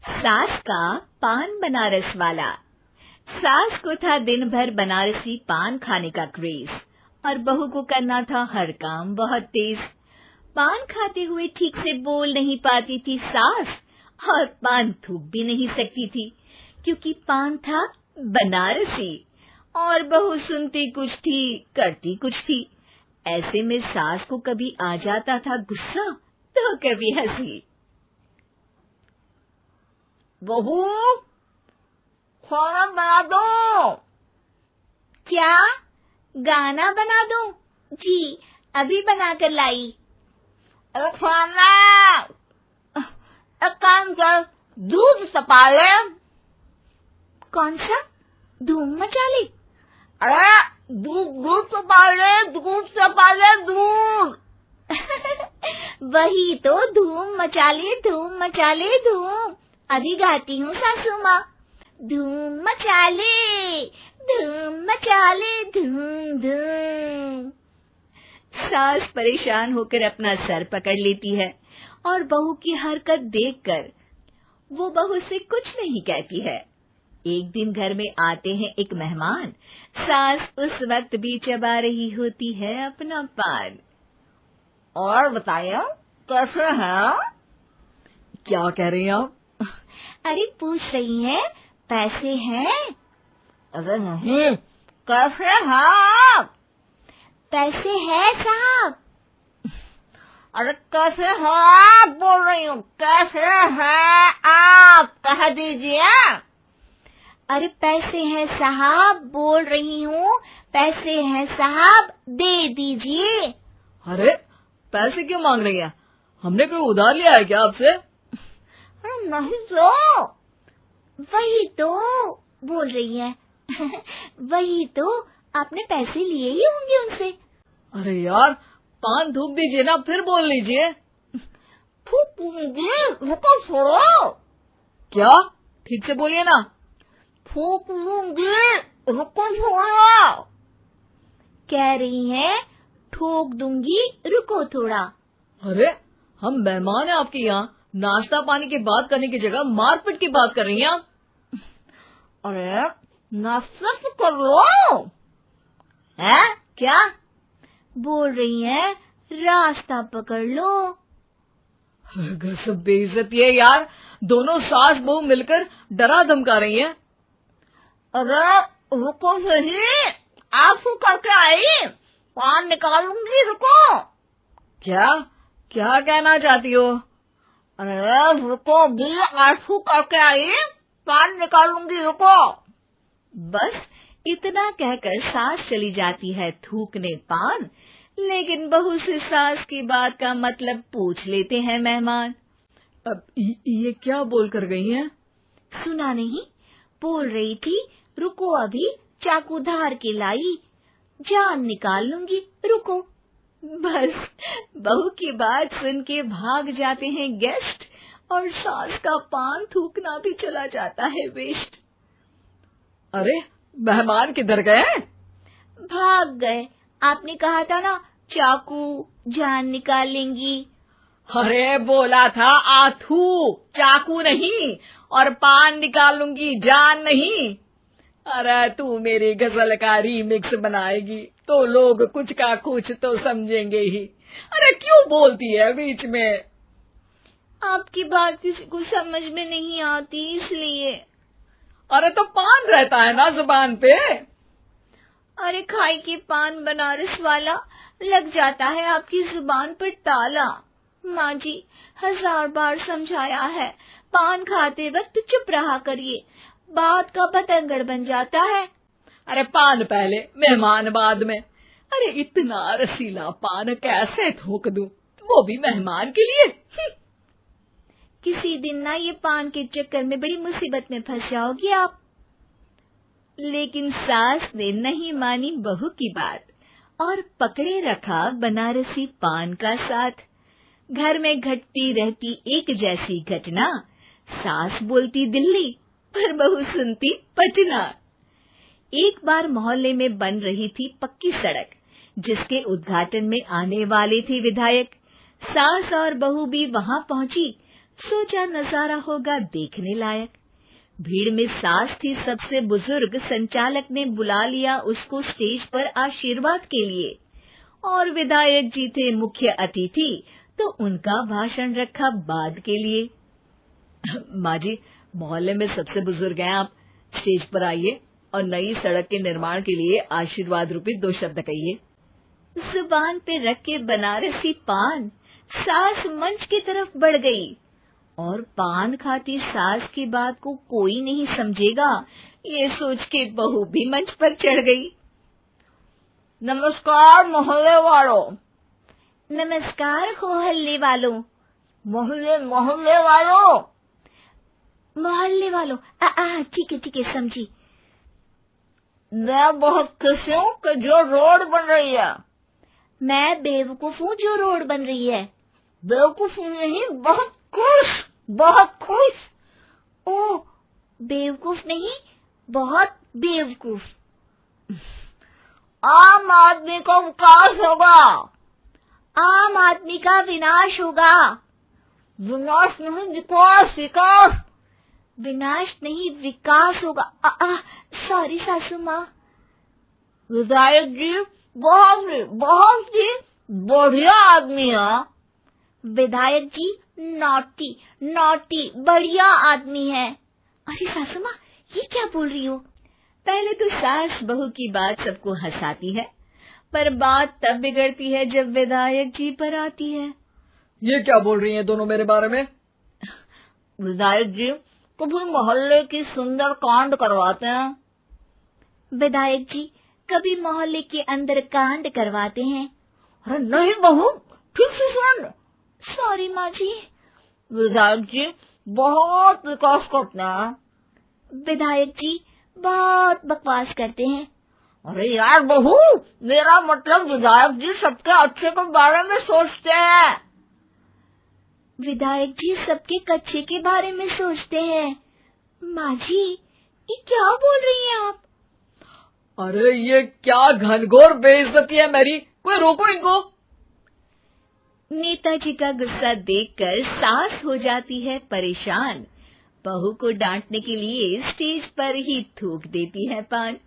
सास का पान बनारस वाला। सास को था दिन भर बनारसी पान खाने का क्रेज और बहू को करना था हर काम बहुत तेज। पान खाते हुए ठीक से बोल नहीं पाती थी सास और पान थूक भी नहीं सकती थी क्योंकि पान था बनारसी और बहू सुनती कुछ थी करती कुछ थी। ऐसे में सास को कभी आ जाता था गुस्सा तो कभी हंसी। बहू, खाना बना दो। क्या? गाना बना दो? जी, अभी बनाकर लाई। अरे खाना, एक काम कर, दूध सपा ले। कौन सा? धूम मचा ले? अरे दूध सपा ले, दूध सपा ले, दूध। वही तो, धूम मचा ले, धूम मचा ले, धूम। अभी गाती हूँ सासू माँ। धूम मचा ले, धूम मचा ले, धूम धूम। सास परेशान होकर अपना सर पकड़ लेती है और बहू की हरकत देखकर वो बहू से कुछ नहीं कहती है। एक दिन घर में आते हैं एक मेहमान। सास उस वक्त भी चबा रही होती है अपना पान। और बताइए, कैसे हैं? क्या कह रही हैं आप? अरे पूछ रही हैं, पैसे हैं? अरे नहीं, कैसे हैं आप? पैसे हैं साहब। अरे कैसे हैं आप बोल रही हूँ, कैसे हैं आप कह दीजिए। अरे पैसे हैं साहब बोल रही हूँ, पैसे हैं साहब दे दीजिए। अरे पैसे क्यों मांग रही हैं? हमने कोई उधार लिया है क्या आपसे? अरे नहीं तो। वही तो बोल रही है। वही तो, आपने पैसे लिए ही होंगे उनसे। अरे यार, पान थूक दीजिए ना, फिर बोल लीजिए। थूकूंगी, रुको छोड़ो। क्या? ठीक से बोलिए ना। थूक लूंगी, रुको छोड़ो। कह रही हैं ठोक दूंगी, रुको थोड़ा। अरे हम मेहमान हैं आपके यहाँ, नाश्ता पानी की बात करने की जगह मारपीट की बात कर रही हैं आप। अरे नाश्ता तो कर लो। है क्या? बोल रही हैं रास्ता पकड़ लो। सब बेइज्जती है यार, दोनों सास बहू मिलकर डरा धमका रही हैं। अरे रुको सही, आंसू करके आई, पान निकालूंगी, रुको। क्या क्या कहना चाहती हो? अरे रुको भी, आंसू करके आई, पान निकालूंगी, रुको। बस इतना कहकर सास चली जाती है थूकने पान, लेकिन बहू से सास की बात का मतलब पूछ लेते हैं मेहमान। अब ये क्या बोल कर गई हैं? सुना नहीं? बोल रही थी रुको अभी, चाकू धार के लाई, जान निकाल लूंगी, रुको। बस बहू की बात सुन के भाग जाते हैं गेस्ट और सास का पान थूकना भी चला जाता है वेस्ट। अरे मेहमान किधर गए? भाग गए। आपने कहा था ना चाकू जान निकाल लेंगी। अरे बोला था आथू, चाकू नहीं, और पान निकाल लूंगी, जान नहीं। अरे तू मेरी गजल का रीमिक्स बनाएगी तो लोग कुछ का कुछ तो समझेंगे ही। अरे क्यों बोलती है बीच में? आपकी बात किसी को समझ में नहीं आती इसलिए। अरे तो पान रहता है ना जुबान पे। अरे खाई के पान बनारस वाला, लग जाता है आपकी जुबान पर ताला। माँ जी 1000 बार समझाया है, पान खाते वक्त चुप रहा करिए, बात का बतंगड़ बन जाता है। अरे पान पहले मेहमान बाद में। अरे इतना रसीला पान कैसे थूक दूं, वो भी मेहमान के लिए। किसी दिन ना ये पान के चक्कर में बड़ी मुसीबत में फंस जाओगी आप। लेकिन सास ने नहीं मानी बहू की बात और पकड़े रखा बनारसी पान का साथ। घर में घटती रहती एक जैसी घटना, सास बोलती दिल्ली पर बहू सुनती पटना। एक बार मोहल्ले में बन रही थी पक्की सड़क, जिसके उद्घाटन में आने वाले थे विधायक। सास और बहू भी वहां पहुंची। सोचा नजारा होगा देखने लायक। भीड़ में सास थी सबसे बुजुर्ग। संचालक ने बुला लिया उसको स्टेज पर आशीर्वाद के लिए, और विधायक जी थे मुख्य अतिथि, तो उनका भाषण रखा बाद के लिए। माँ जी, मोहल्ले में सबसे बुजुर्ग हैं आप, स्टेज पर आइए और नई सड़क के निर्माण के लिए आशीर्वाद रूपी 2 शब्द कहिए। जुबान पे रख के बनारसी पान सास मंच की तरफ बढ़ गई, और पान खाती सास की बात को कोई नहीं समझेगा, ये सोच के बहू भी मंच पर चढ़ गई। नमस्कार मोहल्ले वालों। नमस्कार मोहल्ले वालों। मोहल्ले मोहल्ले वालों। मोहल्ले वालों, ठीक है समझी। मैं बहुत खुश हूँ कि जो रोड बन रही है। मैं बेवकूफ हूँ जो रोड बन रही है। बेवकूफ नहीं, बहुत खुश, बहुत खुश। ओह, बेवकूफ नहीं, बहुत बेवकूफ। आम आदमी का विकास होगा। आम आदमी का विनाश होगा। विनाश नहीं, विकास, विकास। विनाश नहीं, विकास होगा। सॉरी सासू माँ। विधायक जी बहुत ही बढ़िया आदमी है। विधायक जी नॉटी नॉटी बढ़िया आदमी है। अरे सासू माँ, ये क्या बोल रही हो? पहले तो सास बहू की बात सबको हंसाती है, पर बात तब बिगड़ती है जब विधायक जी पर आती है। ये क्या बोल रही हैं दोनों मेरे बारे में? विधायक जी कभी मोहल्ले की सुंदर कांड करवाते हैं। विधायक जी कभी मोहल्ले के अंदर कांड करवाते हैं। अरे नहीं बहू, ठीक से सुन। सॉरी माँ जी। विधायक जी बहुत विकास करते हैं। विधायक जी बहुत बकवास करते हैं। अरे यार बहू, मेरा मतलब विधायक जी सबके अच्छे के बारे में सोचते हैं। विधायक जी सबके कच्चे के बारे में सोचते हैं। माँ जी, ये क्या बोल रही हैं आप? अरे ये क्या घनघोर बेइज्जती है मेरी, कोई रोको इनको। नेताजी का गुस्सा देखकर सास हो जाती है परेशान। बहू को डांटने के लिए स्टेज पर ही थूक देती है पान।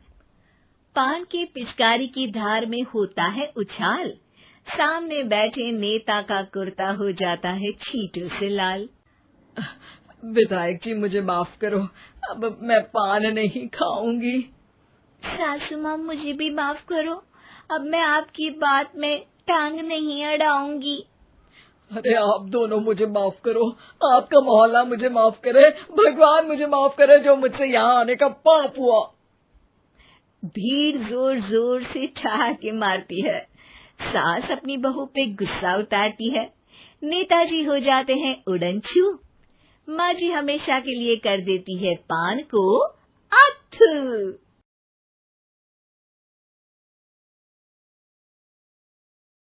पान की पिचकारी की धार में होता है उछाल। सामने बैठे नेता का कुर्ता हो जाता है छींटों से लाल। विधायक जी मुझे माफ करो, अब मैं पान नहीं खाऊंगी। सासू माँ मुझे भी माफ करो, अब मैं आपकी बात में टांग नहीं अड़ाऊंगी। अरे आप दोनों मुझे माफ करो, आपका मोहल्ला मुझे माफ करे, भगवान मुझे माफ करे जो मुझसे यहाँ आने का पाप हुआ। भीड़ जोर जोर से ठहाके मारती है। सास अपनी बहू पे गुस्सा उतारती है। नेताजी हो जाते हैं उड़नछू। माँ जी हमेशा के लिए कर देती है पान को अथ।